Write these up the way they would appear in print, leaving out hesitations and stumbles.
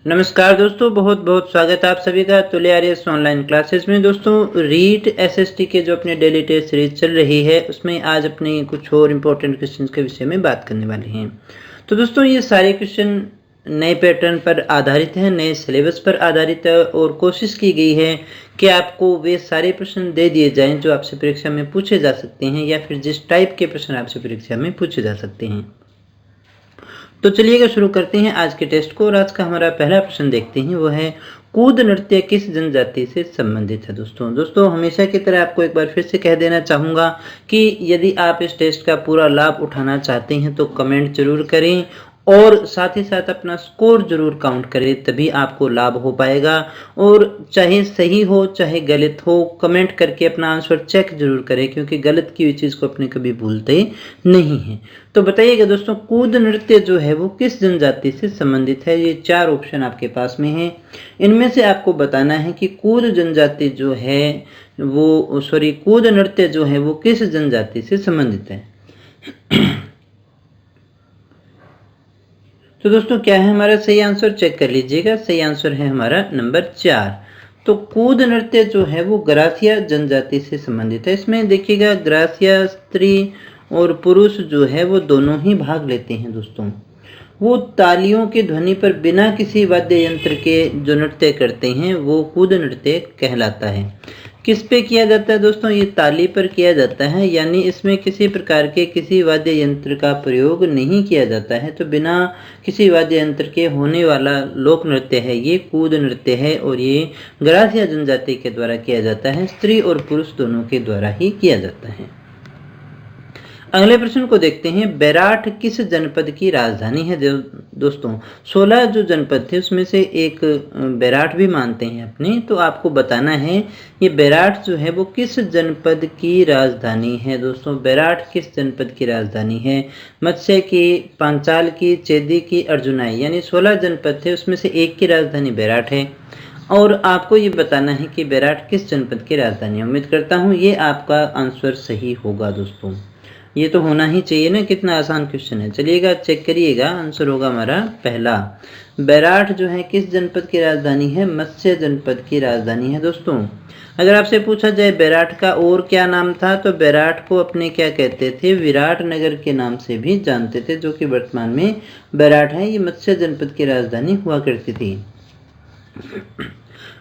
नमस्कार दोस्तों, बहुत बहुत स्वागत है आप सभी का तुलियारियस ऑनलाइन क्लासेस में। दोस्तों, रीट एसएसटी के जो अपने डेली टेस्ट सीरीज चल रही है उसमें आज अपने कुछ और इम्पोर्टेंट क्वेश्चन के विषय में बात करने वाले हैं। तो दोस्तों, ये सारे क्वेश्चन नए पैटर्न पर आधारित हैं, नए सिलेबस पर आधारित है और कोशिश की गई है कि आपको वे सारे प्रश्न दे दिए जाएं जो आपसे परीक्षा में पूछे जा सकते हैं या फिर जिस टाइप के प्रश्न आपसे परीक्षा में पूछे जा सकते हैं। तो चलिएगा शुरू करते हैं आज के टेस्ट को। और आज का हमारा पहला प्रश्न देखते हैं, वो है कूद नृत्य किस जनजाति से संबंधित है। दोस्तों हमेशा की तरह आपको एक बार फिर से कह देना चाहूँगा कि यदि आप इस टेस्ट का पूरा लाभ उठाना चाहते हैं तो कमेंट जरूर करें और साथ ही साथ अपना स्कोर जरूर काउंट करें, तभी आपको लाभ हो पाएगा। और चाहे सही हो चाहे गलत हो, कमेंट करके अपना आंसर चेक जरूर करें, क्योंकि गलत की हुई चीज़ को अपने कभी भूलते नहीं हैं। तो बताइएगा दोस्तों, कूद नृत्य जो है वो किस जनजाति से संबंधित है। ये 4 ऑप्शन आपके पास में हैं। इनमें से आपको बताना है कि कूद जनजाति जो है वो कूद नृत्य जो है वो किस जनजाति से संबंधित है। तो दोस्तों, क्या है हमारा सही आंसर, चेक कर लीजिएगा। सही आंसर है हमारा नंबर 4। तो कूद नृत्य जो है वो ग्रासिया जनजाति से संबंधित है। इसमें देखिएगा, ग्रासिया स्त्री और पुरुष जो है वो दोनों ही भाग लेते हैं। दोस्तों, वो तालियों की ध्वनि पर बिना किसी वाद्य यंत्र के जो नृत्य करते हैं वो कूद नृत्य कहलाता है। किस पे किया जाता है दोस्तों, ये ताली पर किया जाता है, यानी इसमें किसी प्रकार के किसी वाद्य यंत्र का प्रयोग नहीं किया जाता है। तो बिना किसी वाद्य यंत्र के होने वाला लोक नृत्य है ये कूद नृत्य है और ये ग्रासिया जनजाति के द्वारा किया जाता है। स्त्री और पुरुष दोनों के द्वारा ही किया जाता है। अगले प्रश्न को देखते हैं, बैराठ किस जनपद की राजधानी है। दोस्तों, 16 जो जनपद थे उसमें से एक बैराठ भी मानते हैं अपने, तो आपको बताना है ये बैराठ जो है वो किस जनपद की राजधानी है। दोस्तों, बैराठ किस जनपद की राजधानी है। मत्स्य की, पांचाल की, चेदी की, अर्जुनाई, यानी 16 जनपद थे उसमें से एक की राजधानी बैराठ है। और आपको ये बताना है कि बैराठ किस जनपद की राजधानी है। उम्मीद करता हूँ ये आपका आंसर सही होगा। दोस्तों, ये तो होना ही चाहिए ना, कितना आसान क्वेश्चन है। चलिएगा चेक करिएगा, आंसर होगा हमारा पहला। बैराठ जो है किस जनपद की राजधानी है, मत्स्य जनपद की राजधानी है। दोस्तों, अगर आपसे पूछा जाए बैराठ का और क्या नाम था, तो बैराठ को अपने क्या कहते थे, विराट नगर के नाम से भी जानते थे, जो कि वर्तमान में बैराठ है। ये मत्स्य जनपद की राजधानी हुआ करती थी।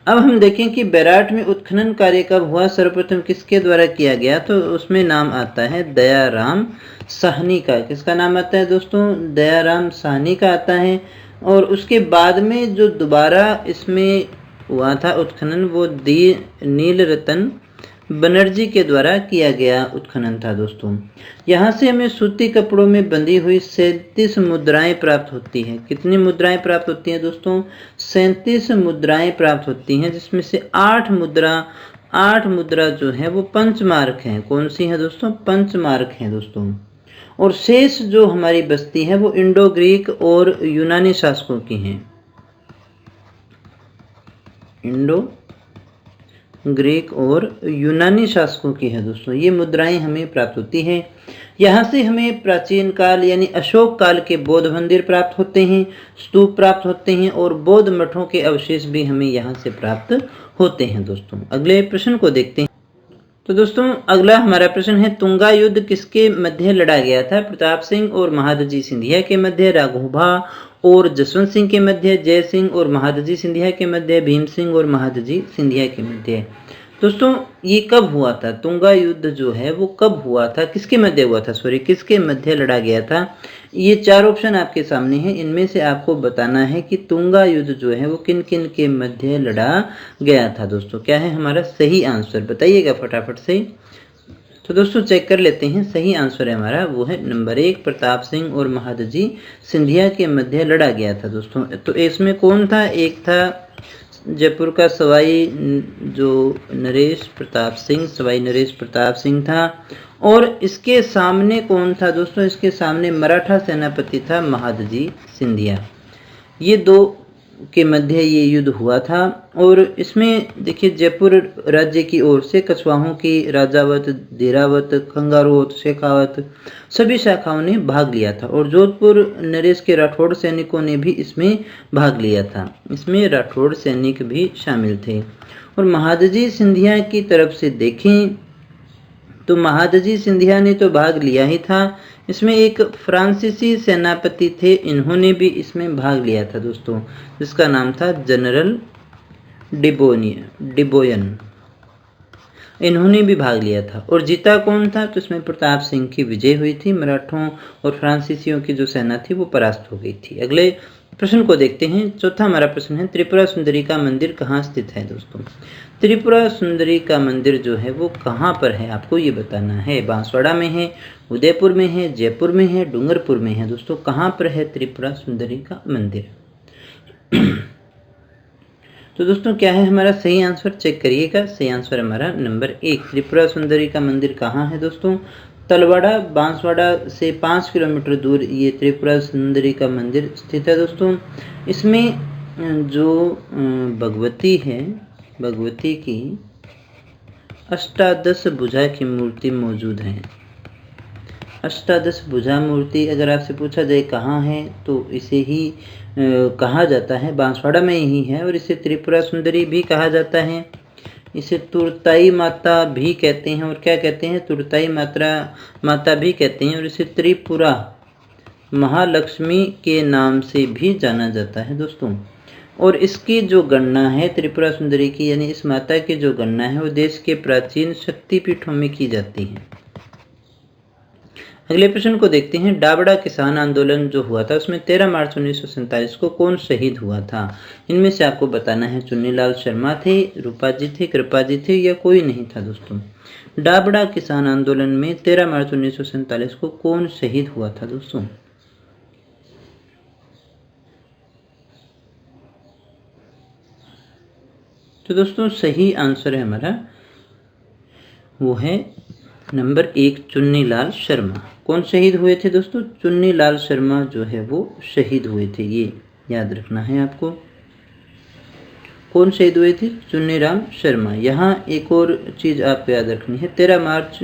अब हम देखें कि बैराठ में उत्खनन कार्य कब हुआ, सर्वप्रथम किसके द्वारा किया गया, तो उसमें नाम आता है दयाराम साहनी का। किसका नाम आता है दोस्तों, दयाराम साहनी का आता है। और उसके बाद में जो दोबारा इसमें हुआ था उत्खनन, वो नीलरतन बनर्जी के द्वारा किया गया उत्खनन था। दोस्तों, यहाँ से हमें सूती कपड़ों में बंधी हुई 37 मुद्राएं प्राप्त होती हैं। कितनी मुद्राएं प्राप्त होती हैं दोस्तों, 37 मुद्राएं प्राप्त होती हैं, जिसमें से 8 मुद्रा जो है वो पंचमार्क हैं। कौन सी है दोस्तों, पंचमार्क हैं। दोस्तों, और शेष जो हमारी बस्ती है वो इंडो ग्रीक और यूनानी शासकों की हैं। इंडो ग्रीक और यूनानी शासकों की है। दोस्तों, ये मुद्राएं हमें प्राप्त होती हैं। यहाँ से हमें प्राचीन काल यानी अशोक काल के बौद्ध मंदिर प्राप्त होते हैं, स्तूप प्राप्त होते हैं और बौद्ध मठों के अवशेष भी हमें यहाँ से प्राप्त होते हैं। दोस्तों, अगले प्रश्न को देखते हैं। तो दोस्तों, अगला हमारा प्रश्न है, तुंगा युद्ध किसके मध्य लड़ा गया था। प्रताप सिंह और महादजी सिंधिया के मध्य, राघोबा और जसवंत सिंह के मध्य, जय सिंह और महादजी सिंधिया के मध्य, भीम सिंह और महादजी सिंधिया के मध्य। दोस्तों, ये कब हुआ था, तुंगा युद्ध जो है वो कब हुआ था, किसके मध्य हुआ था, किसके मध्य लड़ा गया था। ये 4 ऑप्शन आपके सामने हैं। इनमें से आपको बताना है कि तुंगा युद्ध जो है वो किन किन के मध्य लड़ा गया था। दोस्तों, क्या है हमारा सही आंसर, बताइएगा फटाफट से। तो दोस्तों, चेक कर लेते हैं। सही आंसर है हमारा वो है नंबर 1, प्रताप सिंह और महादजी सिंधिया के मध्य लड़ा गया था। दोस्तों, तो इसमें कौन था, एक था जयपुर का सवाई नरेश प्रताप सिंह था। और इसके सामने कौन था दोस्तों, इसके सामने मराठा सेनापति था महादजी सिंधिया। ये 2 के मध्य ये युद्ध हुआ था। और इसमें देखिए जयपुर राज्य की ओर से कछवाहों की राजावत, देरावत, खंगारोत, शेखावत सभी शाखाओं ने भाग लिया था और जोधपुर नरेश के राठौड़ सैनिकों ने भी इसमें भाग लिया था। इसमें राठौड़ सैनिक भी शामिल थे। और महादजी सिंधिया की तरफ से देखें तो महादजी सिंधिया ने तो भाग लिया ही था। इसमें एक फ्रांसीसी सेनापति थे, इन्होंने भी इसमें भाग लिया था दोस्तों, जिसका नाम था जनरल डिबोयन। इन्होंने भी भाग लिया था। और जीता कौन था? तो इसमें प्रताप सिंह की विजय हुई थी। मराठों और फ्रांसीसियों की जो सेना थी वो परास्त हो गई थी। अगले प्रश्न को देखते हैं। चौथा हमारा प्रश्न है, त्रिपुरा सुंदरी का मंदिर कहाँ स्थित है दोस्तों? त्रिपुरा सुंदरी का मंदिर जो है वो कहाँ पर है, आपको ये बताना है। बांसवाड़ा में है, उदयपुर में है, जयपुर में है, डूंगरपुर में है। दोस्तों कहाँ पर है त्रिपुरा सुंदरी का मंदिर? तो दोस्तों क्या है हमारा सही आंसर, चेक करिएगा। सही आंसर हमारा नंबर 1, त्रिपुरा सुंदरी का मंदिर कहाँ है दोस्तों? तलवाड़ा, बांसवाड़ा से 5 किलोमीटर दूर ये त्रिपुरा सुंदरी का मंदिर स्थित है दोस्तों। इसमें जो भगवती है, भगवती की अष्टादश भुजा की मूर्ति मौजूद है। अष्टादश भुजा मूर्ति अगर आपसे पूछा जाए कहाँ है तो इसे ही कहा जाता है, बांसवाड़ा में ही है। और इसे त्रिपुरा सुंदरी भी कहा जाता है। इसे तुरताई माता भी कहते हैं। और क्या कहते हैं? तुरताई माता भी कहते हैं। और इसे त्रिपुरा महालक्ष्मी के नाम से भी जाना जाता है दोस्तों। और इसकी जो गणना है त्रिपुरा सुंदरी की, यानी इस माता की जो गणना है वो देश के प्राचीन शक्तिपीठों में की जाती है। अगले प्रश्न को देखते हैं। डाबड़ा किसान आंदोलन जो हुआ था उसमें 13 मार्च 1947 को कौन शहीद हुआ था? इनमें से आपको बताना है, चुन्नीलाल शर्मा थे, रूपाजी थे, कृपाजी थे या कोई नहीं था दोस्तों। डाबड़ा किसान आंदोलन में 13 मार्च 1947 को कौन शहीद हुआ था दोस्तों? तो दोस्तों सही आंसर है हमारा वो है नंबर 1, चुन्नीलाल शर्मा। कौन शहीद हुए थे दोस्तों? चुन्नीलाल शर्मा जो है वो शहीद हुए थे, ये याद रखना है आपको। कौन शहीद हुए थे? चुन्नीराम शर्मा। यहाँ एक और चीज़ आपको याद रखनी है, 13 मार्च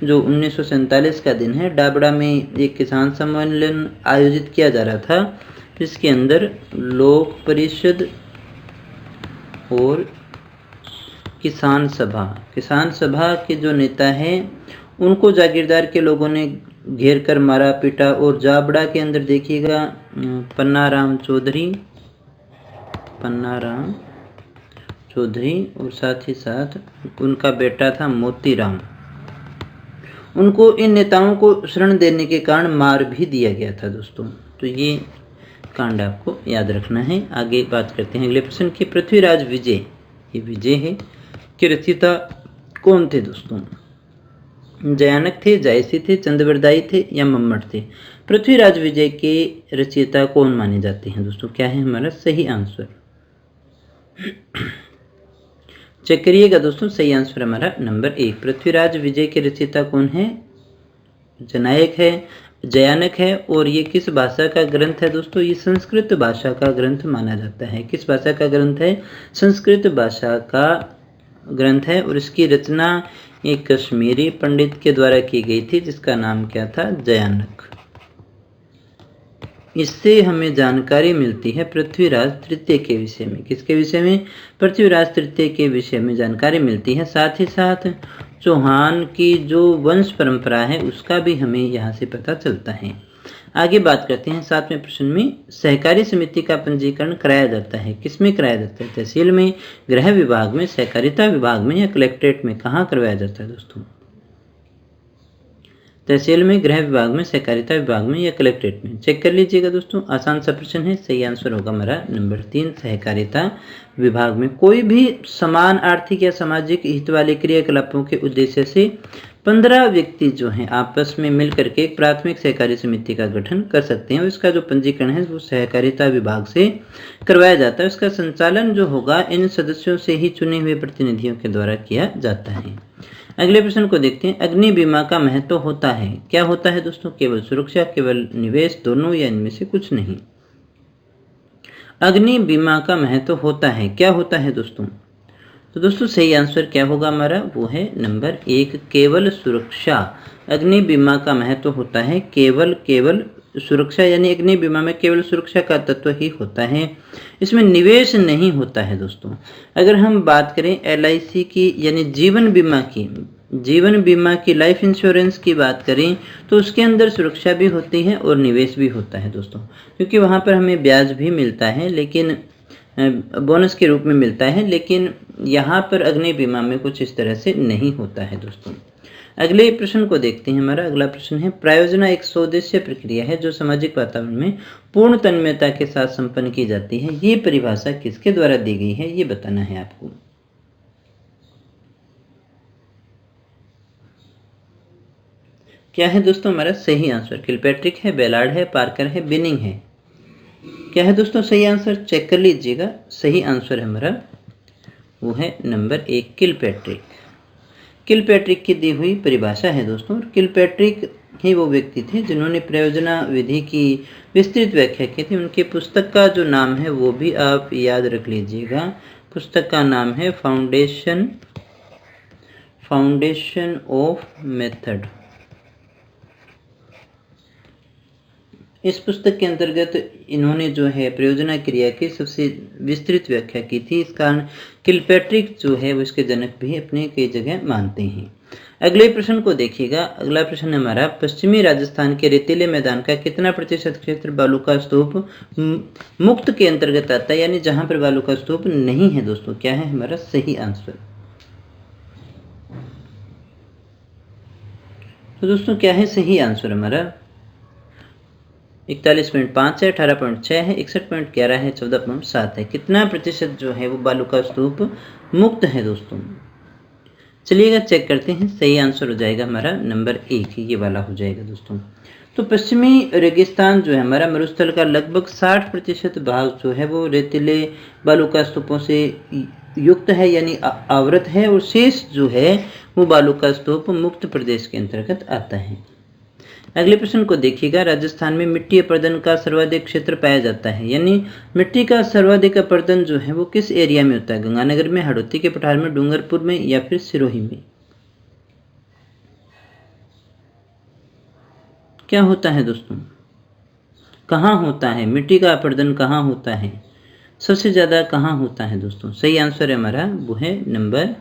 जो 1947 का दिन है, डाबड़ा में एक किसान सम्मेलन आयोजित किया जा रहा था, जिसके अंदर लोक परिषद और किसान सभा के जो नेता हैं उनको जागीरदार के लोगों ने घेर कर मारा पीटा। और जाबड़ा के अंदर देखिएगा पन्नाराम चौधरी और साथ ही साथ उनका बेटा था मोतीराम। उनको इन नेताओं को शरण देने के कारण मार भी दिया गया था दोस्तों। तो ये कांड आपको याद रखना है। आगे बात करते हैं अगले प्रश्न की। पृथ्वीराज विजय, ये विजय है, के रचयिता कौन थे दोस्तों? जयानक थे, जायसी थे, चंद्रवरदाई थे या मम्मट थे? पृथ्वीराज विजय के रचयिता कौन माने जाते हैं दोस्तों? क्या है हमारा सही आंसर? चेक करिएगा दोस्तों। सही आंसर हमारा नंबर 1, पृथ्वीराज विजय के रचयिता कौन है? जयानक है। और ये किस भाषा का ग्रंथ है दोस्तों? ये संस्कृत भाषा का ग्रंथ माना जाता है। किस भाषा का ग्रंथ है? संस्कृत भाषा का ग्रंथ है। और इसकी रचना एक कश्मीरी पंडित के द्वारा की गई थी, जिसका नाम क्या था? जयानक। इससे हमें जानकारी मिलती है पृथ्वीराज तृतीय के विषय में। किसके विषय में? पृथ्वीराज तृतीय के विषय में जानकारी मिलती है। साथ ही साथ चौहान की जो वंश परंपरा है उसका भी हमें यहाँ से पता चलता है। आगे बात करते हैं 7वें प्रश्न में। सहकारी समिति का पंजीकरण कराया जाता है, किसमें कराया जाता है? तहसील में, गृह विभाग में, सहकारिता विभाग में या कलेक्ट्रेट में? कहाँ करवाया जाता है दोस्तों? तहसील में, गृह विभाग में, सहकारिता विभाग में या कलेक्ट्रेट में? चेक कर लीजिएगा दोस्तों। आसान सा प्रश्न है। सही आंसर होगा हमारा नंबर 3, सहकारिता विभाग में। कोई भी समान आर्थिक या सामाजिक हित वाले क्रियाकलापों के उद्देश्य से 15 व्यक्ति जो हैं आपस में मिलकर के एक प्राथमिक सहकारी समिति का गठन कर सकते हैं। इसका जो पंजीकरण है वो सहकारिता विभाग से करवाया जाता है। इसका संचालन जो होगा इन सदस्यों से ही चुने हुए प्रतिनिधियों के द्वारा किया जाता है। अगले प्रश्न को देखते हैं। अग्नि बीमा का महत्व होता है, क्या होता है दोस्तों? केवल सुरक्षा, केवल निवेश, दोनों या इनमें से कुछ नहीं? अग्नि बीमा का महत्व होता है, क्या होता है दोस्तों? तो दोस्तों सही आंसर क्या होगा हमारा? वो है नंबर 1 केवल सुरक्षा। अग्नि बीमा का महत्व होता है केवल सुरक्षा, यानी अग्नि बीमा में केवल सुरक्षा का तत्व ही होता है, इसमें निवेश नहीं होता है दोस्तों। अगर हम बात करें LIC की यानी जीवन बीमा की लाइफ इंश्योरेंस की बात करें तो उसके अंदर सुरक्षा भी होती है और निवेश भी होता है दोस्तों, क्योंकि वहाँ पर हमें ब्याज भी मिलता है, लेकिन बोनस के रूप में मिलता है, लेकिन यहाँ पर अग्नि बीमा में कुछ इस तरह से नहीं होता है दोस्तों। अगले प्रश्न को देखते हैं। हमारा अगला प्रश्न है, प्रायोजना एक स्वदेशीय प्रक्रिया है जो सामाजिक वातावरण में पूर्ण तन्मयता के साथ संपन्न की जाती है। ये परिभाषा किसके द्वारा दी गई है, ये बताना है आपको। क्या है दोस्तों हमारा सही आंसर? किलपैट्रिक है, बेलार्ड है, पार्कर है, बिनिंग है। क्या है दोस्तों सही आंसर? चेक कर लीजिएगा। सही आंसर है हमारा वो है नंबर 1 किलपैट्रिक। किलपैट्रिक की दी हुई परिभाषा है दोस्तों। किलपैट्रिक ही वो व्यक्ति थे जिन्होंने प्रयोजना विधि की विस्तृत व्याख्या की थी। उनकी पुस्तक का जो नाम है वो भी आप याद रख लीजिएगा। पुस्तक का नाम है फाउंडेशन ऑफ मेथड। इस पुस्तक के अंतर्गत इन्होंने जो है प्रयोजना क्रिया की सबसे विस्तृत व्याख्या की थी। इस कारण किलपैट्रिक जो है वो इसके जनक भी अपने कई जगह मानते हैं। अगले प्रश्न को देखिएगा। अगला प्रश्न हमारा, पश्चिमी राजस्थान के रेतीले मैदान का कितना प्रतिशत क्षेत्र बालू का स्तूप मुक्त के अंतर्गत आता है, यानी जहां पर बालू का स्तूप नहीं है दोस्तों। क्या है हमारा सही आंसर? तो दोस्तों क्या है सही आंसर हमारा? 41.5 है, 18.6 है, 61.11 है, 14.7 है। कितना प्रतिशत जो है वो बालू का स्तूप मुक्त है दोस्तों? चलिएगा चेक करते हैं। सही आंसर हो जाएगा हमारा नंबर 1, ये वाला हो जाएगा दोस्तों। तो पश्चिमी रेगिस्तान जो है हमारा मरुस्थल का लगभग 60% भाग जो है वो रेतीले बालू का स्तूपों से युक्त है, यानी आवृत है, और शेष जो है वो बालू का स्तूप मुक्त प्रदेश के अंतर्गत आता है। अगले प्रश्न को देखिएगा। राजस्थान में मिट्टी अपरदन का सर्वाधिक क्षेत्र पाया जाता है, यानी मिट्टी का सर्वाधिक अपरदन जो है वो किस एरिया में होता है? गंगानगर में, हड़ौती के पठार में, डूंगरपुर में, या फिर सिरोही में? क्या होता है दोस्तों? कहाँ होता है मिट्टी का अपरदन? कहाँ होता है सबसे ज्यादा? कहाँ होता है दोस्तों? सही आंसर है हमारा वो है नंबर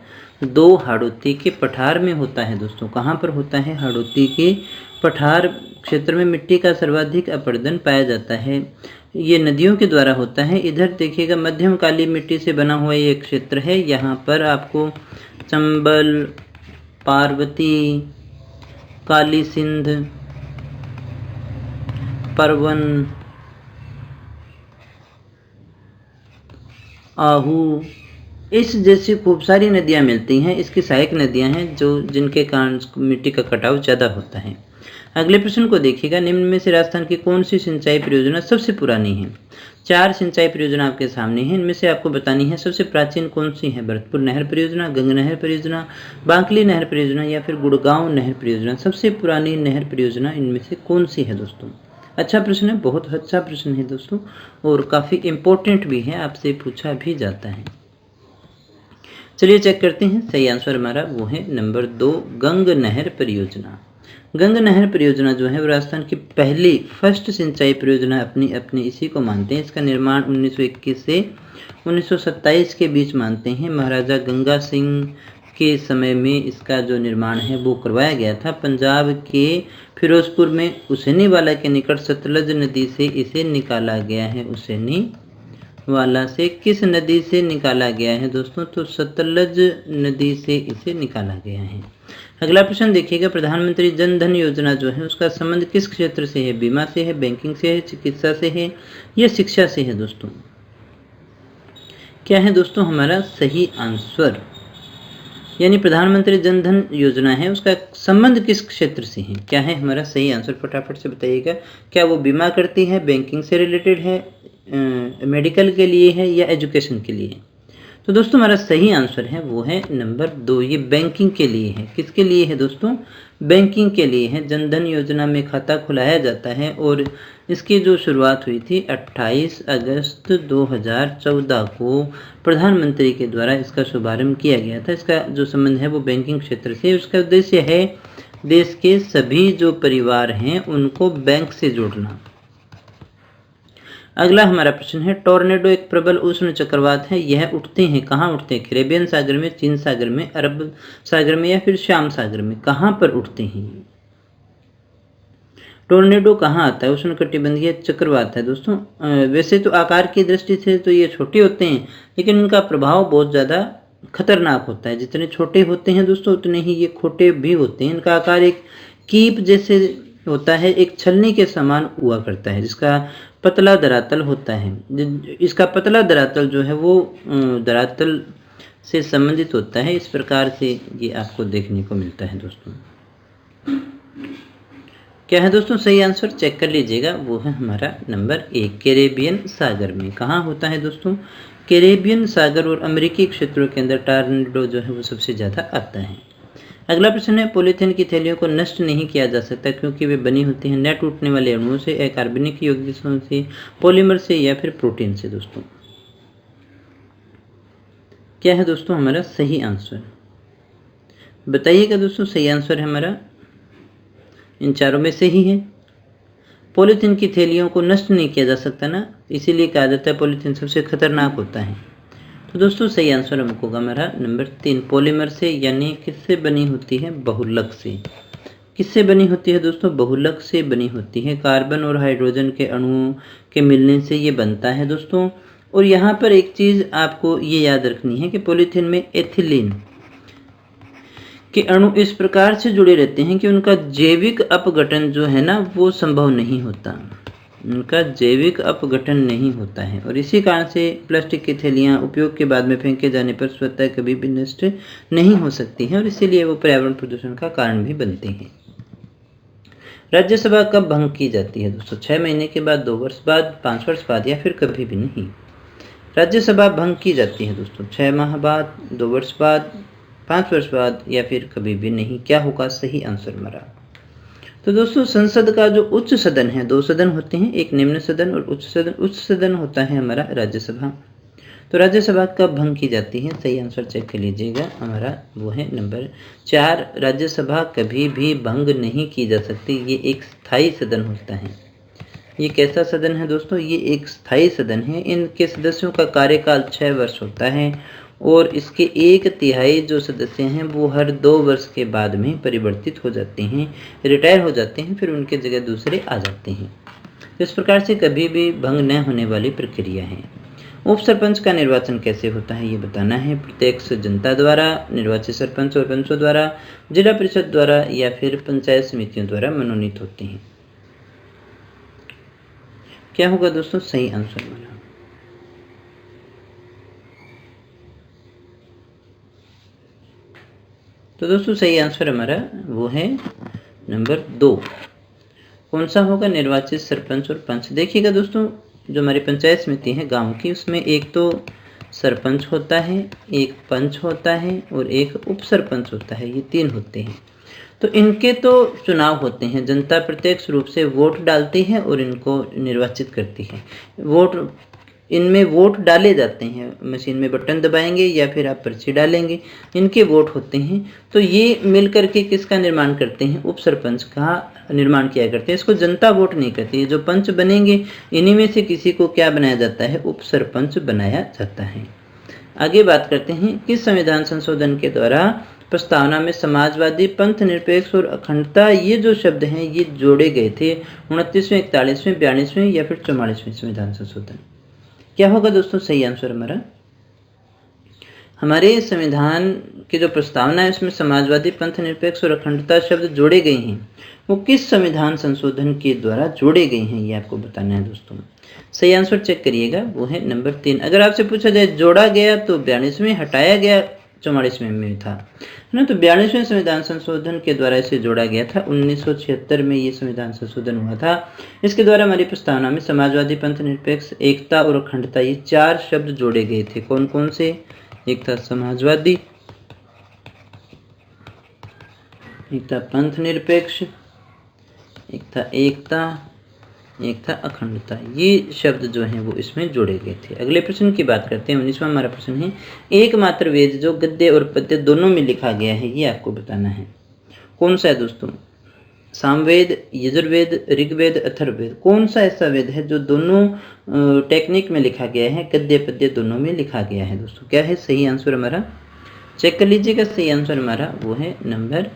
2 हड़ौती के पठार में होता है दोस्तों। कहाँ पर होता है? हड़ौती के पठार क्षेत्र में मिट्टी का सर्वाधिक अपरदन पाया जाता है। ये नदियों के द्वारा होता है। इधर देखिएगा मध्यम काली मिट्टी से बना हुआ ये क्षेत्र है। यहाँ पर आपको चंबल, पार्वती, काली सिंध, परवन, आहू, इस जैसी खूब सारी नदियाँ मिलती हैं। इसकी सहायक नदियाँ हैं जिनके कारण मिट्टी का कटाव ज़्यादा होता है। अगले प्रश्न को देखिएगा। निम्न में से राजस्थान की कौन सी सिंचाई परियोजना सबसे पुरानी है? 4 सिंचाई परियोजना आपके सामने है। इनमें से आपको बतानी है सबसे प्राचीन कौन सी है। भरतपुर नहर परियोजना, गंग नहर परियोजना, बांकली नहर परियोजना, या फिर गुड़गांव नहर परियोजना। सबसे पुरानी नहर परियोजना इनमें से कौन सी है दोस्तों? अच्छा प्रश्न है, बहुत अच्छा प्रश्न है दोस्तों, और काफ़ी इम्पोर्टेंट भी है, आपसे पूछा भी जाता है। चलिए चेक करते हैं। सही आंसर हमारा वो है नंबर 2 गंग नहर परियोजना। गंग नहर परियोजना जो है वो राजस्थान की पहली फर्स्ट सिंचाई परियोजना अपनी इसी को मानते हैं। इसका निर्माण 1921 से 1927 के बीच मानते हैं। महाराजा गंगा सिंह के समय में इसका जो निर्माण है वो करवाया गया था। पंजाब के फिरोजपुर में हुसैनीवाला के निकट सतलज नदी से इसे निकाला गया है। हुसैनी वाला से किस नदी से निकाला गया है दोस्तों? तो सतलज नदी से इसे निकाला गया है। अगला प्रश्न देखिएगा। प्रधानमंत्री जन धन योजना जो है उसका संबंध किस क्षेत्र से है? बीमा से है, बैंकिंग से है, चिकित्सा से है, या शिक्षा से है दोस्तों? क्या है दोस्तों हमारा सही आंसर? यानी प्रधानमंत्री जन धन योजना है उसका संबंध किस क्षेत्र से है? क्या है हमारा सही आंसर? फटाफट से बताइएगा। क्या वो बीमा करती है, बैंकिंग से रिलेटेड है, मेडिकल के लिए है, या एजुकेशन के लिए? तो दोस्तों हमारा सही आंसर है वो है नंबर 2, ये बैंकिंग के लिए है। किसके लिए है दोस्तों? बैंकिंग के लिए है। जनधन योजना में खाता खुलाया जाता है और इसकी जो शुरुआत हुई थी 28 अगस्त 2014 को प्रधानमंत्री के द्वारा इसका शुभारंभ किया गया था। इसका जो संबंध है वो बैंकिंग क्षेत्र से। उसका उद्देश्य है देश के सभी जो परिवार हैं उनको बैंक से जोड़ना। अगला हमारा प्रश्न है, टोर्नेडो एक प्रबल उष्ण चक्रवात है। यह उठते हैं, कहाँ उठते हैं? कैरेबियन सागर में, चीन सागर में, अरब सागर में या फिर श्याम सागर में? कहाँ पर उठते हैं? टोर्नेडो कहाँ आता है? उष्णकटिबंधीय चक्रवात है दोस्तों। वैसे तो आकार की दृष्टि से तो ये छोटे होते हैं, लेकिन उनका प्रभाव बहुत ज़्यादा खतरनाक होता है। जितने छोटे होते हैं दोस्तों उतने ही ये खोटे भी होते हैं। इनका आकार एक कीप जैसे होता है, एक छलनी के समान हुआ करता है, जिसका पतला धरातल होता है। इसका पतला धरातल जो है वो धरातल से संबंधित होता है। इस प्रकार से ये आपको देखने को मिलता है दोस्तों। क्या है दोस्तों सही आंसर? चेक कर लीजिएगा, वो है हमारा नंबर 1, कैरेबियन सागर में। कहाँ होता है दोस्तों? कैरेबियन सागर और अमेरिकी क्षेत्रों के अंदर टॉर्नेडो जो है वो सबसे ज़्यादा आता है। अगला प्रश्न है, पॉलीथीन की थैलियों को नष्ट नहीं किया जा सकता क्योंकि वे बनी होती हैं न टूटने वाले अणुओं से, अकार्बनिक यौगिकों से, पॉलीमर से या फिर प्रोटीन से। दोस्तों क्या है दोस्तों हमारा सही आंसर? बताइएगा दोस्तों। सही आंसर है हमारा इन चारों में से ही है। पॉलीथीन की थैलियों को नष्ट नहीं किया जा सकता ना, इसीलिए कहा जाता है पॉलीथीन सबसे खतरनाक होता है। तो दोस्तों सही आंसर हमको होगा हमारा नंबर 3, पॉलीमर से, यानी किससे बनी होती है? बहुलक से। किससे बनी होती है दोस्तों? बहुलक से बनी होती है। कार्बन और हाइड्रोजन के अणुओं के मिलने से ये बनता है दोस्तों। और यहाँ पर एक चीज़ आपको ये याद रखनी है कि पॉलीथीन में एथिलीन के अणु इस प्रकार से जुड़े रहते हैं कि उनका जैविक अपघटन जो है ना वो संभव नहीं होता। उनका जैविक अपघटन नहीं होता है और इसी कारण से प्लास्टिक की थैलियाँ उपयोग के बाद में फेंके जाने पर स्वतः कभी भी नष्ट नहीं हो सकती हैं और इसीलिए वो पर्यावरण प्रदूषण का कारण भी बनते हैं। राज्यसभा कब भंग की जाती है दोस्तों? 6 महीने के बाद, 2 वर्ष बाद, 5 वर्ष बाद या फिर कभी भी नहीं? राज्यसभा भंग की जाती है दोस्तों 6 माह बाद, 2 वर्ष बाद, 5 वर्ष बाद या फिर कभी भी नहीं। क्या होगा सही आंसर हमारा? तो दोस्तों संसद का जो उच्च सदन है, 2 सदन होते हैं, एक निम्न सदन और उच्च सदन। उच्च सदन होता है हमारा राज्यसभा। तो राज्यसभा कब भंग की जाती है? सही आंसर चेक कर लीजिएगा, हमारा वो है नंबर 4। राज्यसभा कभी भी भंग नहीं की जा सकती, ये एक स्थायी सदन होता है। ये कैसा सदन है दोस्तों? ये एक स्थायी सदन है। इनके सदस्यों का कार्यकाल 6 वर्ष होता है और इसके 1/3 जो सदस्य हैं वो हर 2 वर्ष के बाद में परिवर्तित हो जाते हैं, रिटायर हो जाते हैं, फिर उनके जगह दूसरे आ जाते हैं। तो इस प्रकार से कभी भी भंग न होने वाली प्रक्रिया है। उप सरपंच का निर्वाचन कैसे होता है ये बताना है। प्रत्यक्ष जनता द्वारा, निर्वाचित सरपंच और पंचों द्वारा, जिला परिषद द्वारा या फिर पंचायत समितियों द्वारा मनोनीत होते हैं। क्या होगा दोस्तों सही आंसर हमारा? तो दोस्तों सही आंसर हमारा वो है नंबर 2। कौन सा होगा? निर्वाचित सरपंच और पंच। देखिएगा दोस्तों जो हमारी पंचायत समिति है गांव की, उसमें एक तो सरपंच होता है, एक पंच होता है और एक उप सरपंच होता है। ये 3 होते हैं। तो इनके तो चुनाव होते हैं, जनता प्रत्यक्ष रूप से वोट डालती है और इनको निर्वाचित करती है। इनमें वोट डाले जाते हैं, मशीन में बटन दबाएंगे या फिर आप पर्ची डालेंगे, इनके वोट होते हैं। तो ये मिल करके किसका निर्माण करते हैं? उप सरपंच का निर्माण किया करते हैं। इसको जनता वोट नहीं करती है। जो पंच बनेंगे इन्हीं में से किसी को क्या बनाया जाता है? उप सरपंच बनाया जाता है। आगे बात करते हैं, किस संविधान संशोधन के द्वारा प्रस्तावना में समाजवादी, पंथ निरपेक्ष और अखंडता ये जो शब्द हैं ये जोड़े गए थे? 29वें, 41वें, 42वें या फिर 44वें संविधान संशोधन? क्या होगा दोस्तों सही आंसर हमारा? हमारे संविधान की जो प्रस्तावना है उसमें समाजवादी, पंथ निरपेक्ष और अखंडता शब्द जोड़े गए हैं, वो किस संविधान संशोधन के द्वारा जोड़े गए हैं ये आपको बताना है दोस्तों। सही आंसर चेक करिएगा, वो है नंबर 3। अगर आपसे पूछा जाए जोड़ा गया तो 42वें, हटाया गया 44वें में था, है ना। तो 42वें संविधान संशोधन के द्वारा इसे जोड़ा गया था। 1976 में ये संविधान संशोधन हुआ था। इसके द्वारा हमारी प्रस्तावना में समाजवादी, पंथ निरपेक्ष, एकता और अखंडता ये 4 शब्द जोड़े गए थे। कौन कौन से? एक था समाजवादी, एक था पंथ निरपेक्ष, एक था एकता एक था अखंडता। ये शब्द जो हैं वो इसमें जोड़े गए थे। अगले प्रश्न की बात करते हैं। 19वां हमारा प्रश्न है, एकमात्र वेद जो गद्य और पद्य दोनों में लिखा गया है, ये आपको बताना है। कौन सा है दोस्तों? सामवेद, यजुर्वेद, ऋग्वेद, अथर्ववेद। कौन सा ऐसा वेद है जो दोनों टेक्निक में लिखा गया है, गद्य पद्य दोनों में लिखा गया है दोस्तों? क्या है सही आंसर हमारा? चेक कर लीजिएगा। सही आंसर हमारा वो है नंबर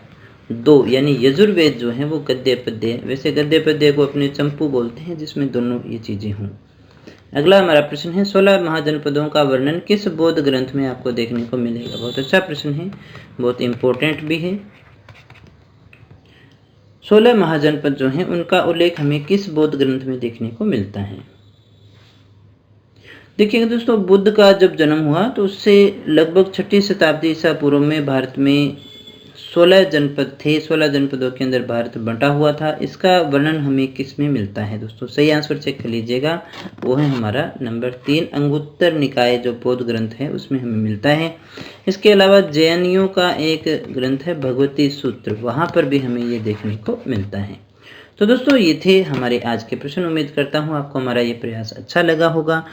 2, यानी यजुर्वेद जो है वो गद्य पद्य है। वैसे गद्य पद्य को अपने चंपू बोलते हैं, जिसमें दोनों ये चीजें हों। अगला हमारा प्रश्न है, 16 महाजनपदों का वर्णन किस बौद्ध ग्रंथ में आपको देखने को मिलेगा? बहुत अच्छा प्रश्न है, बहुत इंपॉर्टेंट भी है। 16 महाजनपद जो हैं उनका उल्लेख हमें किस बौद्ध ग्रंथ में देखने को मिलता है? देखिएगा दोस्तों, बुद्ध का जब जन्म हुआ तो उससे लगभग 6ठी शताब्दी ईसा पूर्व में भारत में 16 जनपद थे। 16 जनपदों के अंदर भारत बंटा हुआ था। इसका वर्णन हमें किस में मिलता है दोस्तों? सही आंसर चेक कर लीजिएगा, वो है हमारा नंबर 3, अंगुत्तर निकाय जो बौद्ध ग्रंथ है उसमें हमें मिलता है। इसके अलावा जैनियों का एक ग्रंथ है भगवती सूत्र, वहाँ पर भी हमें ये देखने को मिलता है। तो दोस्तों ये थे हमारे आज के प्रश्न। उम्मीद करता हूँ आपको हमारा ये प्रयास अच्छा लगा होगा,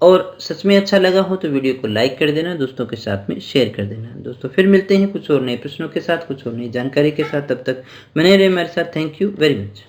और सच में अच्छा लगा हो तो वीडियो को लाइक कर देना, दोस्तों के साथ में शेयर कर देना। दोस्तों फिर मिलते हैं कुछ और नए प्रश्नों के साथ, कुछ और नई जानकारी के साथ। तब तक बने रहे हमारे साथ। Thank you very much.